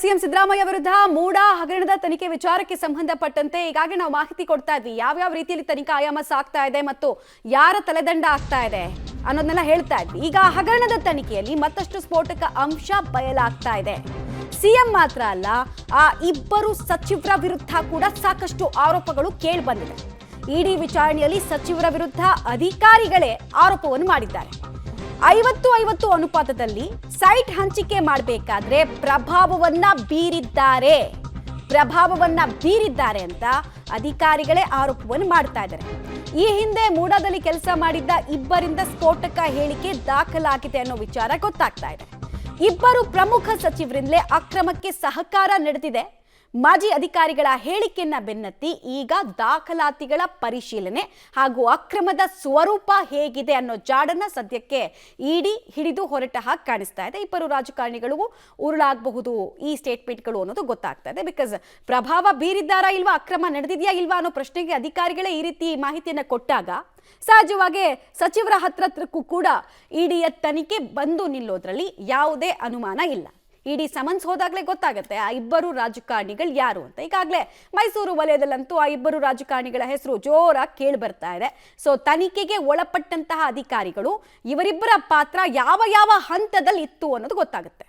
CM Siddaramaiah ವಿರುದ್ಧ ಮೂಡ ಹಗರಣದ ತನಿಖೆ ವಿಚಾರಕ್ಕೆ ಸಂಬಂಧಪಟ್ಟಂತೆ ಈಗಾಗಲೇ ನಾವು ಮಾಹಿತಿ ಕೊಡ್ತಾ ಇದ್ವಿ. ಯಾವ ರೀತಿಯಲ್ಲಿ ತನಿಖಾ ಆಯಾಮ ಸಾಗ್ತಾ ಇದೆ ಮತ್ತು ಯಾರ ತಲೆದಂಡ ಆಗ್ತಾ ಇದೆ ಅನ್ನೋದನ್ನೆಲ್ಲ ಹೇಳ್ತಾ ಇದ್ವಿ. ಈಗ ಹಗರಣದ ತನಿಖೆಯಲ್ಲಿ ಮತ್ತಷ್ಟು ಸ್ಫೋಟಕ ಅಂಶ ಬಯಲಾಗ್ತಾ ಇದೆ. ಸಿಎಂ ಮಾತ್ರ ಅಲ್ಲ, ಆ ಇಬ್ಬರು ಸಚಿವರ ವಿರುದ್ಧ ಕೂಡ ಸಾಕಷ್ಟು ಆರೋಪಗಳು ಕೇಳಿ ಬಂದಿದೆ. ಇಡಿ ವಿಚಾರಣೆಯಲ್ಲಿ ಸಚಿವರ ವಿರುದ್ಧ ಅಧಿಕಾರಿಗಳೇ ಆರೋಪವನ್ನು ಮಾಡಿದ್ದಾರೆ. 50-50 ಅನುಪಾತದಲ್ಲಿ ಸೈಟ್ ಹಂಚಿಕೆ ಮಾಡಬೇಕಾದ್ರೆ ಪ್ರಭಾವವನ್ನ ಬೀರಿದ್ದಾರೆ ಅಂತ ಅಧಿಕಾರಿಗಳೇ ಆರೋಪವನ್ನು ಮಾಡ್ತಾ ಇದ್ದಾರೆ. ಈ ಹಿಂದೆ ಮೂಡಾದಲ್ಲಿ ಕೆಲಸ ಮಾಡಿದ್ದ ಇಬ್ಬರಿಂದ ಸ್ಫೋಟಕ ಹೇಳಿಕೆ ದಾಖಲಾಗಿದೆ ಅನ್ನೋ ವಿಚಾರ ಗೊತ್ತಾಗ್ತಾ ಇದೆ. ಇಬ್ಬರು ಪ್ರಮುಖ ಸಚಿವರಿಂದಲೇ ಅಕ್ರಮಕ್ಕೆ ಸಹಕಾರ ನಡೆದಿದೆ. ಮಾಜಿ ಅಧಿಕಾರಿಗಳ ಹೇಳಿಕೆಯನ್ನ ಬೆನ್ನತ್ತಿ ಈಗ ದಾಖಲಾತಿಗಳ ಪರಿಶೀಲನೆ ಹಾಗೂ ಅಕ್ರಮದ ಸ್ವರೂಪ ಹೇಗಿದೆ ಅನ್ನೋ ಜಾಡನ್ನ ಸದ್ಯಕ್ಕೆ ಇಡಿ ಹಿಡಿದು ಹೊರಟ ಹಾಗೆ ಕಾಣಿಸ್ತಾ ಇದೆ. ಇಬ್ಬರು ರಾಜಕಾರಣಿಗಳಿಗೂ ಉರುಳಾಗಬಹುದು ಈ ಸ್ಟೇಟ್ಮೆಂಟ್ಗಳು ಅನ್ನೋದು ಗೊತ್ತಾಗ್ತಾ ಇದೆ. ಬಿಕಾಸ್ ಪ್ರಭಾವ ಬೀರಿದ್ದಾರಾ ಇಲ್ವಾ, ಅಕ್ರಮ ನಡೆದಿದೆಯಾ ಇಲ್ವಾ ಅನ್ನೋ ಪ್ರಶ್ನೆಗೆ ಅಧಿಕಾರಿಗಳೇ ಈ ರೀತಿ ಮಾಹಿತಿಯನ್ನ ಕೊಟ್ಟಾಗ ಸಹಜವಾಗಿ ಸಚಿವರ ಹತ್ರಕ್ಕೂ ಕೂಡ ಇಡಿಯ ತನಿಖೆ ಬಂದು ನಿಲ್ಲೋದ್ರಲ್ಲಿ ಯಾವುದೇ ಅನುಮಾನ ಇಲ್ಲ. ಇಡಿ ಸಮನ್ಸ್ ಹೋದಾಗಲೇ ಗೊತ್ತಾಗುತ್ತೆ ಆ ಇಬ್ಬರು ರಾಜಕಾರಣಿಗಳು ಯಾರು ಅಂತ. ಈಗಾಗಲೇ ಮೈಸೂರು ವಲಯದಲ್ಲಂತೂ ಆ ಇಬ್ಬರು ರಾಜಕಾರಣಿಗಳ ಹೆಸರು ಜೋರಾಗಿ ಕೇಳಿ ಬರ್ತಾ ಇದೆ. ಸೊ ತನಿಖೆಗೆ ಒಳಪಟ್ಟಂತಹ ಅಧಿಕಾರಿಗಳು ಇವರಿಬ್ಬರ ಪಾತ್ರ ಯಾವ ಯಾವ ಹಂತದಲ್ಲಿ ಇತ್ತು ಅನ್ನೋದು ಗೊತ್ತಾಗುತ್ತೆ.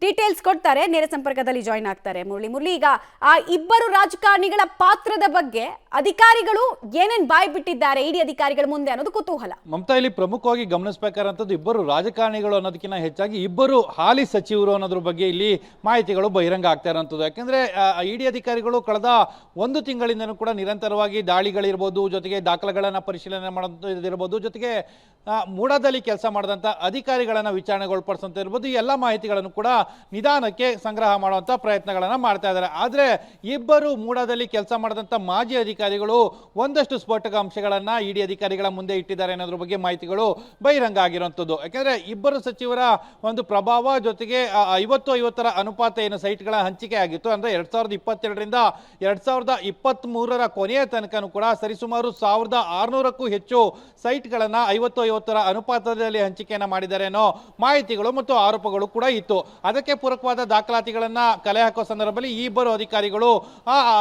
ಡೀಟೇಲ್ಸ್ ಕೊಡ್ತಾರೆ, ನೇರ ಸಂಪರ್ಕದಲ್ಲಿ ಜಾಯಿನ್ ಆಗ್ತಾರೆ ಮುರಳಿ. ಈಗ ಆ ಇಬ್ಬರು ರಾಜಕಾರಣಿಗಳ ಪಾತ್ರದ ಬಗ್ಗೆ ಅಧಿಕಾರಿಗಳು ಏನೇನ್ ಬಾಯ್ ಬಿಟ್ಟಿದ್ದಾರೆ ಇಡಿ ಅಧಿಕಾರಿಗಳ ಮುಂದೆ ಅನ್ನೋದು ಕುತೂಹಲ. ಮಮತಾ, ಇಲ್ಲಿ ಪ್ರಮುಖವಾಗಿ ಗಮನಿಸಬೇಕಾದಂಥದ್ದು ಇಬ್ಬರು ರಾಜಕಾರಣಿಗಳು ಅನ್ನೋದಕ್ಕಿಂತ ಹೆಚ್ಚಾಗಿ ಇಬ್ಬರು ಹಾಲಿ ಸಚಿವರು ಅನ್ನೋದ್ರ ಬಗ್ಗೆ ಇಲ್ಲಿ ಮಾಹಿತಿಗಳು ಬಹಿರಂಗ ಆಗ್ತಾ ಇರೋಂಥದ್ದು. ಯಾಕೆಂದ್ರೆ ಇಡಿ ಅಧಿಕಾರಿಗಳು ಕಳೆದ 1 ತಿಂಗಳಿಂದನೂ ಕೂಡ ನಿರಂತರವಾಗಿ ದಾಳಿಗಳಿರ್ಬೋದು, ಜೊತೆಗೆ ದಾಖಲೆಗಳನ್ನ ಪರಿಶೀಲನೆ ಮಾಡೋದಿರ್ಬೋದು, ಜೊತೆಗೆ ಮೂಡಾದಲ್ಲಿ ಕೆಲಸ ಮಾಡಿದಂಥ ಅಧಿಕಾರಿಗಳನ್ನ ವಿಚಾರಣೆಗೊಳಪಡಿಸುವಂತ ಇರ್ಬೋದು, ಈ ಎಲ್ಲ ಮಾಹಿತಿಗಳನ್ನು ಕೂಡ ನಿಧಾನಕ್ಕೆ ಸಂಗ್ರಹ ಮಾಡುವಂತ ಪ್ರಯತ್ನಗಳನ್ನ ಮಾಡ್ತಾ ಇದ್ದಾರೆ. ಆದ್ರೆ ಇಬ್ಬರು ಮೂಡಾದಲ್ಲಿ ಕೆಲಸ ಮಾಡಿದಂತ ಮಾಜಿ ಅಧಿಕಾರಿಗಳು ಒಂದಷ್ಟು ಸ್ಫೋಟಕ ಅಂಶಗಳನ್ನ ಇಡಿ ಅಧಿಕಾರಿಗಳ ಮುಂದೆ ಇಟ್ಟಿದ್ದಾರೆ ಅನ್ನೋದ್ರ ಬಗ್ಗೆ ಮಾಹಿತಿಗಳು ಬಹಿರಂಗ ಆಗಿರುವಂತದ್ದು. ಯಾಕಂದ್ರೆ ಇಬ್ಬರು ಸಚಿವರ ಒಂದು ಪ್ರಭಾವ, ಜೊತೆಗೆ 50-50 ಅನುಪಾತ ಏನು ಸೈಟ್ಗಳ ಹಂಚಿಕೆ ಆಗಿತ್ತು ಅಂದ್ರೆ 2022ರಿಂದ 2023ರ ಕೊನೆಯ ತನಕನೂ ಕೂಡ ಸರಿಸುಮಾರು 1600ಕ್ಕೂ ಹೆಚ್ಚು ಸೈಟ್ಗಳನ್ನ 50-50 ಅನುಪಾತದಲ್ಲಿ ಹಂಚಿಕೆಯನ್ನ ಮಾಡಿದ್ದಾರೆ ಅನ್ನೋ ಮಾಹಿತಿಗಳು ಮತ್ತು ಆರೋಪಗಳು ಕೂಡ ಇತ್ತು. ಅದಕ್ಕೆ ಪೂರಕವಾದ ದಾಖಲಾತಿಗಳನ್ನ ಕಲೆ ಹಾಕುವ ಸಂದರ್ಭದಲ್ಲಿ ಈ ಇಬ್ಬರು ಅಧಿಕಾರಿಗಳು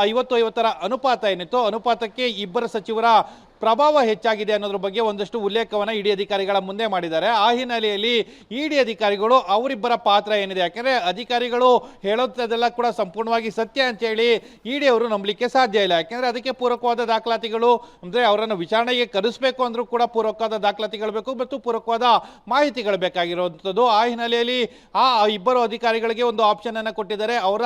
50-50 ಅನುಪಾತ ಏನಿತ್ತು, ಅನುಪಾತಕ್ಕೆ ಇಬ್ಬರು ಸಚಿವರ ಪ್ರಭಾವ ಹೆಚ್ಚಾಗಿದೆ ಅನ್ನೋದ್ರ ಬಗ್ಗೆ ಒಂದಷ್ಟು ಉಲ್ಲೇಖವನ್ನ ಇಡಿ ಅಧಿಕಾರಿಗಳ ಮುಂದೆ ಮಾಡಿದ್ದಾರೆ. ಆ ಹಿನ್ನೆಲೆಯಲ್ಲಿ ಇಡಿ ಅಧಿಕಾರಿಗಳು ಅವರಿಬ್ಬರ ಪಾತ್ರ ಏನಿದೆ, ಯಾಕಂದ್ರೆ ಅಧಿಕಾರಿಗಳು ಹೇಳೋದೆಲ್ಲ ಕೂಡ ಸಂಪೂರ್ಣವಾಗಿ ಸತ್ಯ ಅಂತ ಹೇಳಿ ಇಡಿ ಅವರು ನಂಬಲಿಕ್ಕೆ ಸಾಧ್ಯ ಇಲ್ಲ. ಯಾಕಂದ್ರೆ ಅದಕ್ಕೆ ಪೂರಕವಾದ ದಾಖಲಾತಿಗಳು ಅಂದ್ರೆ ಅವರನ್ನು ವಿಚಾರಣೆಗೆ ಕರೆಸಬೇಕು ಅಂದ್ರೂ ಕೂಡ ಪೂರಕವಾದ ದಾಖಲಾತಿಗಳು ಬೇಕು ಮತ್ತು ಪೂರಕವಾದ ಮಾಹಿತಿಗಳು ಬೇಕಾಗಿರುವಂಥದ್ದು. ಆ ಹಿನ್ನೆಲೆಯಲ್ಲಿ ಆ ಇಬ್ಬರು ಅಧಿಕಾರಿಗಳಿಗೆ ಒಂದು ಆಪ್ಷನ್ ಅನ್ನ ಕೊಟ್ಟಿದ್ದಾರೆ. ಅವರ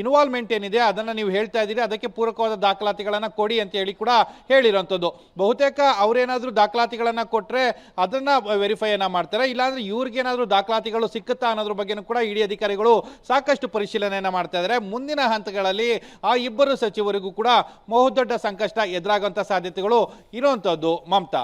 ಇನ್ವಾಲ್ವ್ಮೆಂಟ್ ಏನಿದೆ ಅದನ್ನ ನೀವು ಹೇಳ್ತಾ ಇದ್ದೀರಿ, ಅದಕ್ಕೆ ಪೂರಕವಾದ ದಾಖಲಾತಿಗಳನ್ನ ಕೊಡಿ ಅಂತ ಹೇಳಿ ಕೂಡ ಹೇಳಿರುವಂಥದ್ದು. ಬಹುತೇಕ ಅವ್ರೇನಾದ್ರೂ ದಾಖಲಾತಿಗಳನ್ನ ಕೊಟ್ರೆ ಅದನ್ನ ವೆರಿಫೈ ಅನ್ನ ಮಾಡ್ತಾರೆ, ಇಲ್ಲಾಂದ್ರೆ ಇವ್ರಿಗೇನಾದ್ರೂ ದಾಖಲಾತಿಗಳು ಸಿಕ್ಕುತ್ತಾ ಅನ್ನೋದ್ರ ಬಗ್ಗೆ ಕೂಡ ಇಡಿ ಅಧಿಕಾರಿಗಳು ಸಾಕಷ್ಟು ಪರಿಶೀಲನೆಯನ್ನ ಮಾಡ್ತಾ ಇದ್ದಾರೆ. ಮುಂದಿನ ಹಂತಗಳಲ್ಲಿ ಆ ಇಬ್ಬರು ಸಚಿವರಿಗೂ ಕೂಡ ಬಹುದೊಡ್ಡ ಸಂಕಷ್ಟ ಎದುರಾಗುವಂತ ಸಾಧ್ಯತೆಗಳು ಇರುವಂತದ್ದು. ಮಮತಾ.